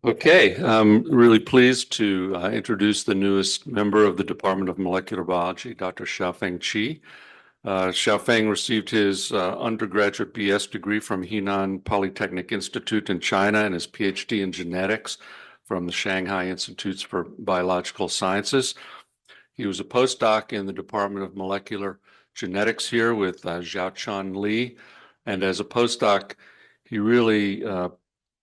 Okay, I'm really pleased to introduce the newest member of the Department of Molecular Biology, Dr. Xiaofeng Qi. Xiaofeng received his undergraduate BS degree from Henan Polytechnic Institute in China and his PhD in genetics from the Shanghai Institutes for Biological Sciences. He was a postdoc in the Department of Molecular Genetics here with Xiaochuan Li, and as a postdoc, he really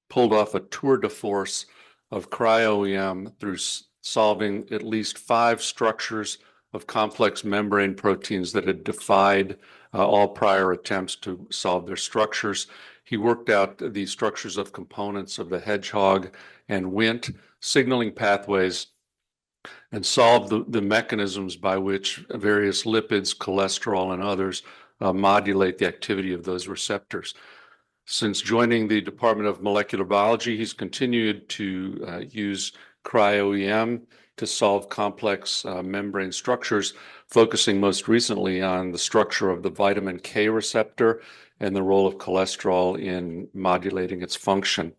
pulled off a tour de force of cryo-EM through solving at least 5 structures of complex membrane proteins that had defied all prior attempts to solve their structures. He worked out the structures of components of the hedgehog and Wnt signaling pathways and solved the mechanisms by which various lipids, cholesterol, and others modulate the activity of those receptors. Since joining the Department of Molecular Biology, he's continued to use cryo-EM to solve complex membrane structures, focusing most recently on the structure of the vitamin K receptor and the role of cholesterol in modulating its function.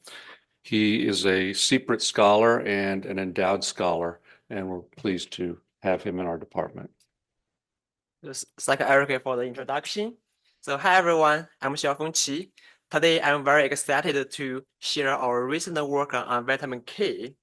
He is a CPRIT scholar and an endowed scholar, and we're pleased to have him in our department. Thank you, Eric, for the introduction. So, hi everyone, I'm Xiaofeng Qi. Today, I'm very excited to share our recent work on vitamin K,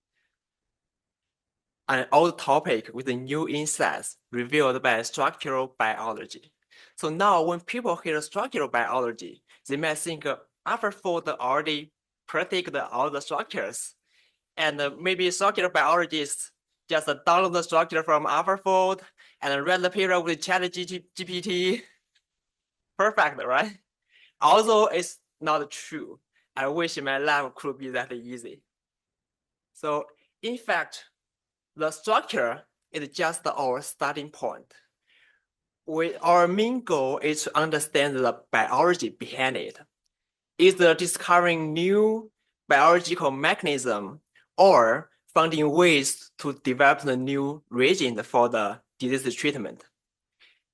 an old topic with new insights revealed by structural biology. So now when people hear structural biology, they might think AlphaFold already predict all the structures. And maybe structural biologists just download the structure from AlphaFold and read the paper with ChatGPT. Perfect, right? Although it's not true. I wish my life could be that easy. So in fact, the structure is just our starting point. Our main goal is to understand the biology behind it. Either discovering new biological mechanism or finding ways to develop the new reagent for the disease treatment.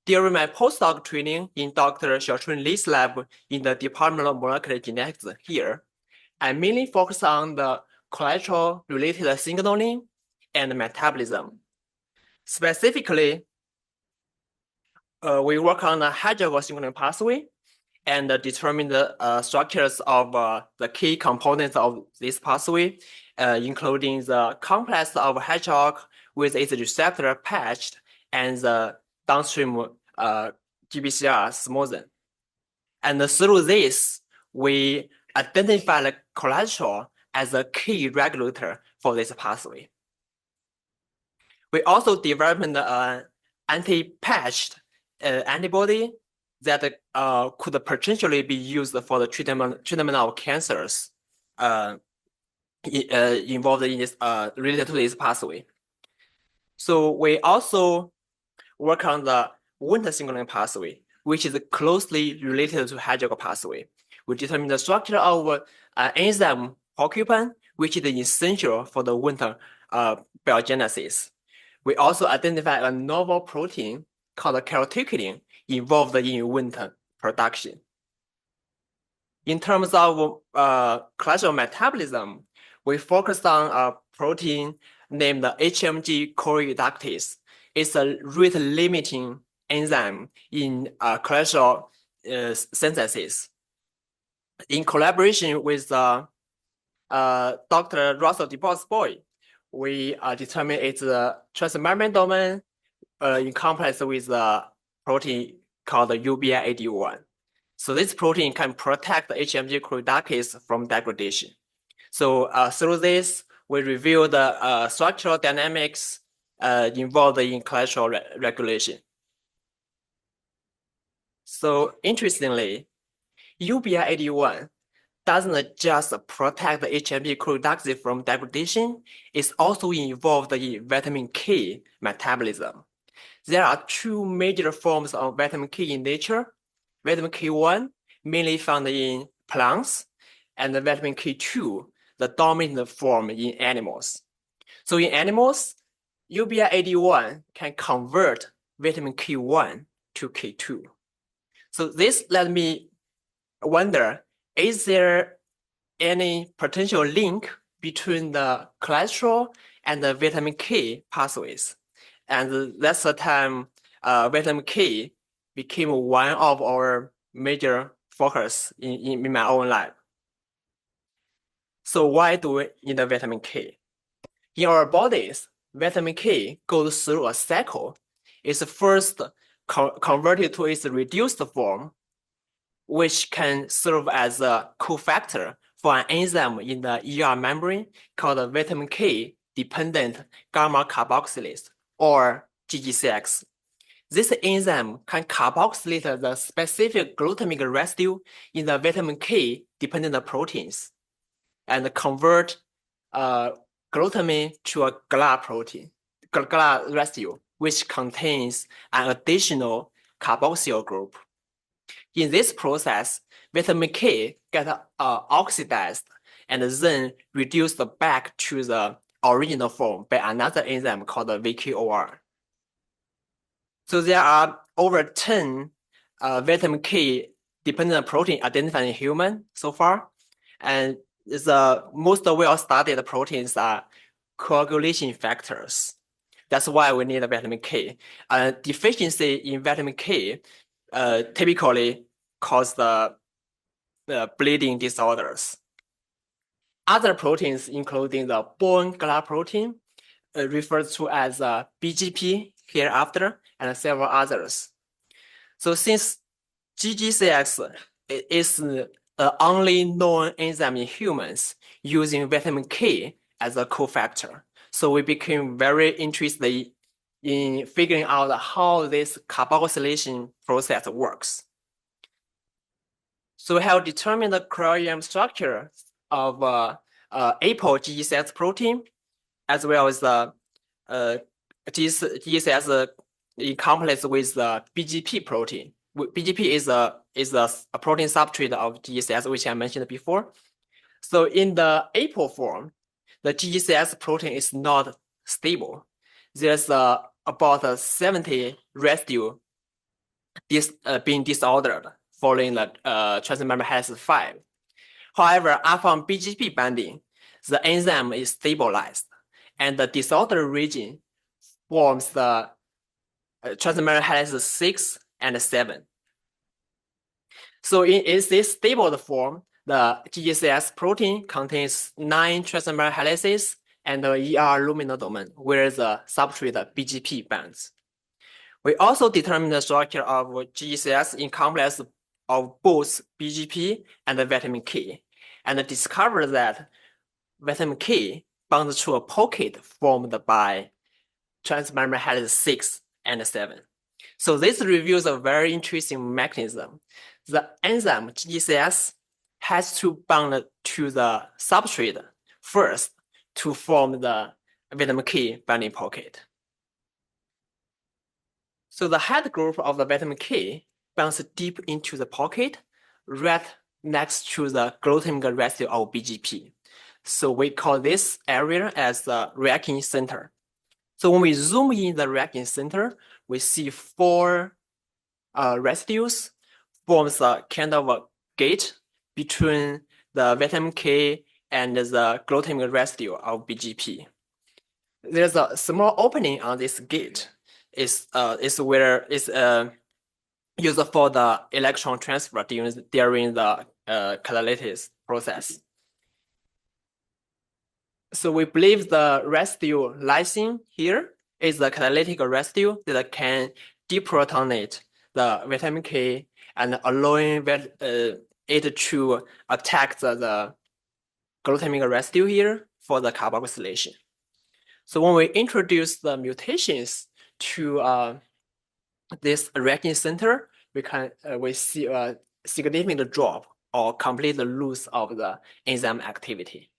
During my postdoc training in Dr. Xiaochuan Li's lab in the Department of Molecular Genetics here, I mainly focus on the cholesterol-related signaling and metabolism. Specifically, we work on the hedgehog signaling pathway and determine the structures of the key components of this pathway, including the complex of hedgehog with its receptor patched and the downstream GBCR smoothened. And through this, we identify the cholesterol as a key regulator for this pathway. We also developed an anti-patched antibody that could potentially be used for the treatment of cancers involved in this related to this pathway. So we also work on the Wnt signaling pathway, which is closely related to hedgehog pathway. We determine the structure of enzyme porcupine, which is essential for the Wnt biogenesis. We also identify a novel protein called calreticulin involved in Wnt production. In terms of cholesterol metabolism, we focused on a protein named HMG choreoreductase. It's a rate-limiting enzyme in cholesterol synthesis. In collaboration with Dr. Russell DuBois-Boyd, we determined its transmembrane domain in complex with a protein called UBI81. So this protein can protect the HMG choreoreductase from degradation. So through this, we review the structural dynamics involved in cholesterol regulation. So interestingly, UBI81 doesn't just protect the HMG choreoreductase from degradation, it's also involved in vitamin K metabolism. There are 2 major forms of vitamin K in nature. Vitamin K1, mainly found in plants, and the vitamin K2, the dominant form in animals. So in animals, UBI81 can convert vitamin K1 to K2. So this led me wonder, is there any potential link between the cholesterol and the vitamin K pathways. And that's the time vitamin K became one of our major focus in my own life. So why do we need a vitamin K? In our bodies, vitamin K goes through a cycle. It's first converted to its reduced form, which can serve as a cofactor for an enzyme in the ER membrane called vitamin K dependent gamma carboxylase, or GGCX. This enzyme can carboxylate the specific glutamic residue in the vitamin K dependent proteins and convert glutamine to a GLA protein, GLA residue, which contains an additional carboxyl group. In this process, vitamin K gets oxidized and then reduced back to the original form by another enzyme called VKOR. So there are over 10 vitamin K dependent protein identified in human so far, and the most well-studied proteins are coagulation factors. That's why we need a vitamin K. Deficiency in vitamin K typically cause the bleeding disorders. Other proteins, including the bone GLA protein, referred to as BGP hereafter, and several others. So since GGCX is the only known enzyme in humans using vitamin K as a cofactor, so we became very interested in figuring out how this carboxylation process works. So we have determined the cryo-EM structure of APO GGCX protein, as well as the GGCX in complex with the BGP protein. BGP is a protein substrate of GGCX, which I mentioned before. So in the APO form, the GGCX protein is not stable. There's about 70 residue being disordered following the transmembrane helice 5. However, upon BGP binding, the enzyme is stabilized, and the disordered region forms the transmembrane helice 6 and 7. So in this stable form, the GGCS protein contains 9 transmembrane helices and the ER luminal domain, where the substrate BGP binds. We also determined the structure of GGCS in complex of both BGP and vitamin K, and discovered that vitamin K bonds to a pocket formed by transmembrane helice 6 and 7. So this reveals a very interesting mechanism. The enzyme GGCS has to bind to the substrate first to form the vitamin K binding pocket. So the head group of the vitamin K binds deep into the pocket, right next to the glutamic residue of BGP. So we call this area as the reacting center. So when we zoom in the reacting center, we see 4 residues forms a kind of a gate between the vitamin K and the glutamic residue of BGP. There's a small opening on this gate. Is where it's used for the electron transfer during the catalysis process. So we believe the residue lysine here is the catalytic residue that can deprotonate the vitamin K and allowing it to attack the glutamic residue here for the carboxylation. So when we introduce the mutations to this reacting center, we see a significant drop or complete loss of the enzyme activity.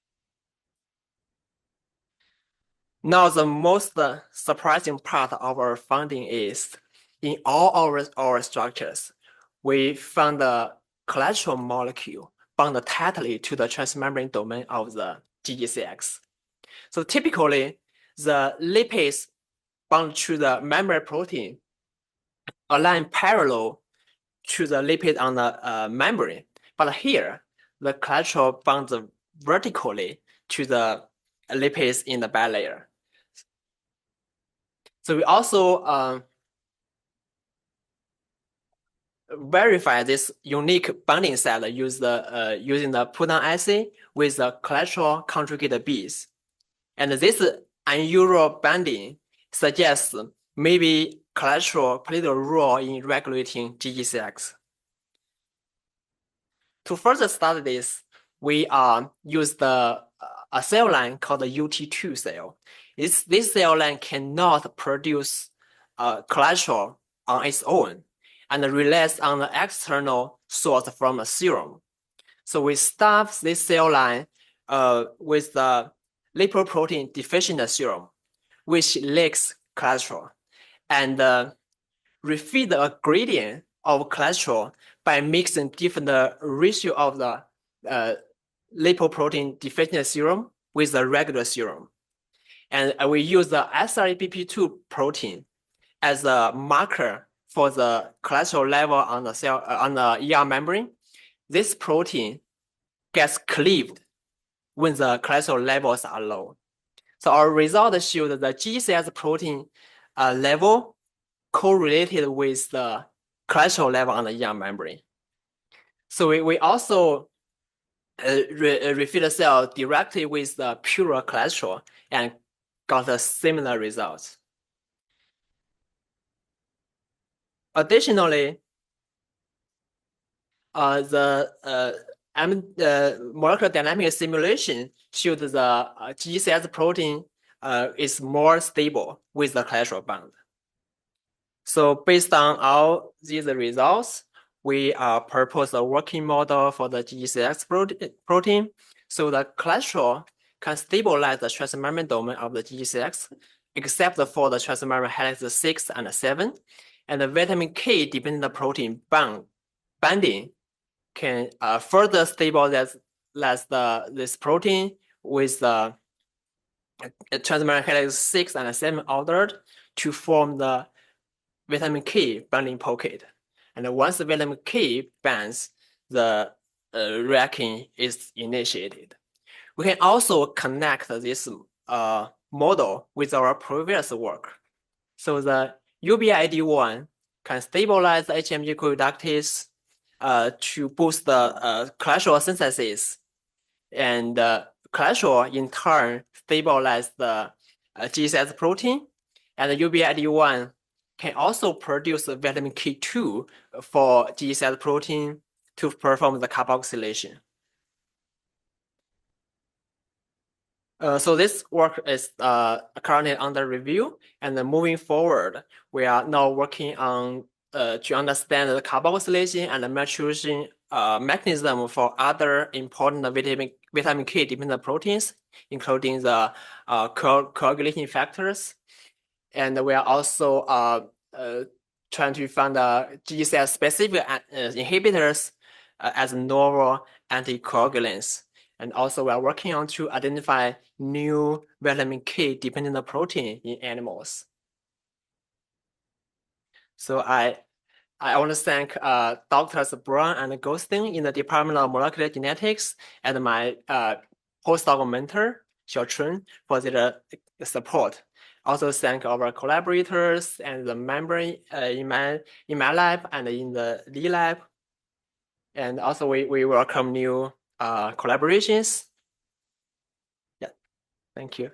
Now, the most surprising part of our finding is in all our structures, we found the cholesterol molecule bound tightly to the transmembrane domain of the GGCX. So typically, the lipids bound to the membrane protein align parallel to the lipid on the membrane. But here, the cholesterol bonds vertically to the lipids in the bilayer. So we also verify this unique binding site using the put-on assay with the cholesterol conjugated beads. And this unusual binding suggests maybe cholesterol played a role in regulating GGCX. To further study this, we use a cell line called the UT2 cell. This cell line cannot produce cholesterol on its own and relies on the external source from a serum. So we stuff this cell line with the lipoprotein deficient serum, which lacks cholesterol, and refeed a gradient of cholesterol by mixing different ratio of the lipoprotein deficient serum with the regular serum. And we use the SREBP2 protein as a marker for the cholesterol level on the cell on the ER membrane. This protein gets cleaved when the cholesterol levels are low. So our result showed that the GCS protein level correlated with the cholesterol level on the ER membrane. So we also refeed the cell directly with the pure cholesterol and got a similar results. Additionally, the molecular dynamic simulation showed the GCS protein is more stable with the cholesterol bond. So based on all these results, we propose a working model for the GCX protein. So the cholesterol can stabilize the transmembrane domain of the GCX, except for the transmembrane helix 6 and 7. And the vitamin K dependent protein binding can further stabilize this protein with the transmembrane helix 6 and 7 ordered to form the vitamin K binding pocket. And once the vitamin K binds, the reaction is initiated. We can also connect this model with our previous work. So the UBID1 can stabilize the HMG co-reductase to boost the cholesterol synthesis, and cholesterol in turn stabilize the GCS protein, and the UBID1 can also produce vitamin K2 for GCS protein to perform the carboxylation. So this work is currently under review, and moving forward, we are now working on to understand the carboxylation and the maturation mechanism for other important vitamin K dependent proteins, including the coagulating factors. And we are also trying to find GCS specific inhibitors as novel anticoagulants. And also we are working on to identify new vitamin K dependent protein in animals. So I want to thank Doctors Brown and Goldstein in the Department of Molecular Genetics and my postdoc mentor, Xiaochun, for their support. Also thank our collaborators and the members in my lab and in the Lee lab. And also we welcome new collaborations. Yeah, thank you.